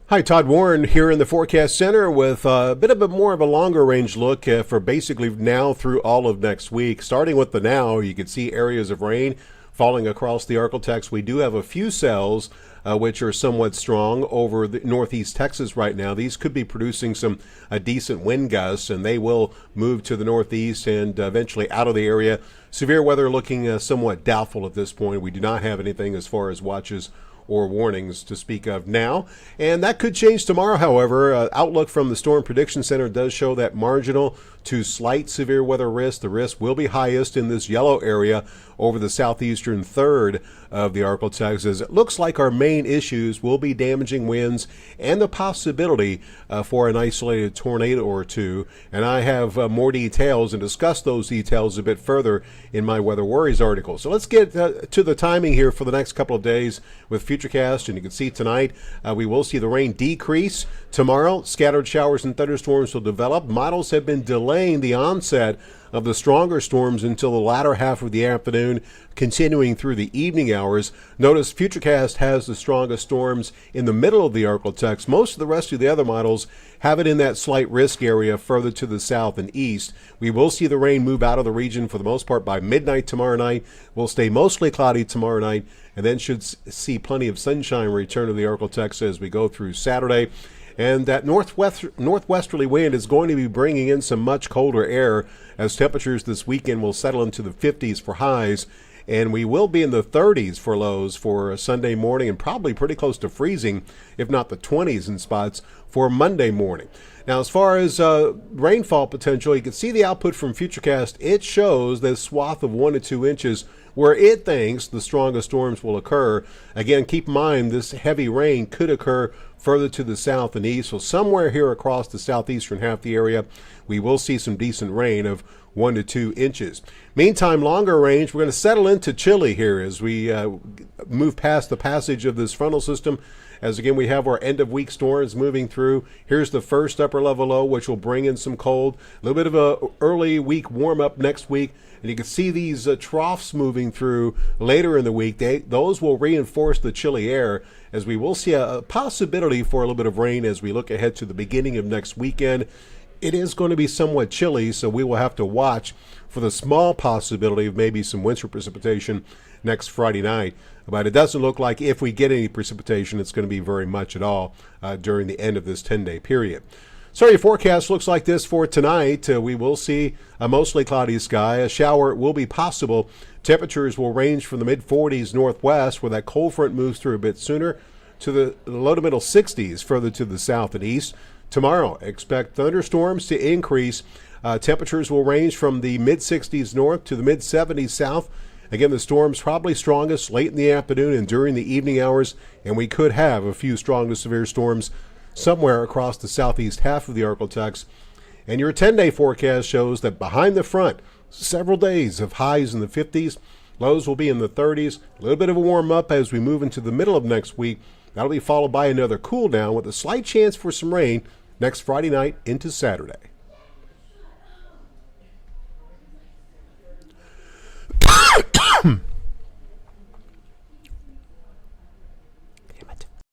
Hi, Todd Warren here in the Forecast Center with a bit of a more of a longer range look for basically now through all of next week. Starting with the now, you can see areas of rain falling across the Arctic. We do have a few cells which are somewhat strong over the northeast Texas right now. These could be producing some decent wind gusts, and they will move to the northeast and eventually out of the area. Severe weather looking somewhat doubtful at this point. We do not have anything as far as watches or warnings to speak of now. And that could change tomorrow, however. Outlook from the Storm Prediction Center does show that marginal to slight severe weather risk. The risk will be highest in this yellow area over the southeastern third of the Arctic. It looks like our main issues will be damaging winds and the possibility for an isolated tornado or two. And I have more details and discuss those details a bit further in my Weather Worries article. So let's get to the timing here for the next couple of days with Futurecast. And you can see tonight we will see the rain decrease. Tomorrow, scattered showers and thunderstorms will develop. Models have been delaying the onset of the stronger storms until the latter half of the afternoon, continuing through the evening hours. Notice Futurecast has the strongest storms in the middle of the Arctic. Most of the rest of the other models have it in that slight risk area further to the south and east. We will see the rain move out of the region for the most part by midnight tomorrow night. We'll stay mostly cloudy tomorrow night, and then should see plenty of sunshine return to the Arctic as we go through Saturday. And that northwesterly wind is going to be bringing in some much colder air as temperatures this weekend will settle into the 50s for highs. And we will be in the 30s for lows for Sunday morning and probably pretty close to freezing, if not the 20s in spots for Monday morning. Now, as far as rainfall potential, you can see the output from Futurecast. It shows this swath of 1 to 2 inches where it thinks the strongest storms will occur. Again, keep in mind this heavy rain could occur further to the south and east. So somewhere here across the southeastern half of the area, we will see some decent rain of 1 to 2 inches. Meantime, longer range, we're going to settle into chilly here as we move past the passage of this frontal system. As again, we have our end of week storms moving through. Here's the first upper level low, which will bring in some cold. A little bit of a early week warm up next week. And you can see these troughs moving through later in the week. Those will reinforce the chilly air as we will see a possibility for a little bit of rain as we look ahead to the beginning of next weekend. It is going to be somewhat chilly, so we will have to watch for the small possibility of maybe some winter precipitation next Friday night. But it doesn't look like if we get any precipitation, it's going to be very much at all during the end of this 10-day period. So your forecast looks like this for tonight. We will see a mostly cloudy sky. A shower will be possible. Temperatures will range from the mid-40s northwest, where that cold front moves through a bit sooner, to the low to middle 60s further to the south and east. Tomorrow, expect thunderstorms to increase. Temperatures will range from the mid-60s north to the mid-70s south. Again, the storms probably strongest late in the afternoon and during the evening hours, and we could have a few strong to severe storms somewhere across the southeast half of the Arctic. And your 10-day forecast shows that behind the front, several days of highs in the 50s, lows will be in the 30s, a little bit of a warm up as we move into the middle of next week. That'll be followed by another cool down with a slight chance for some rain next Friday night into Saturday.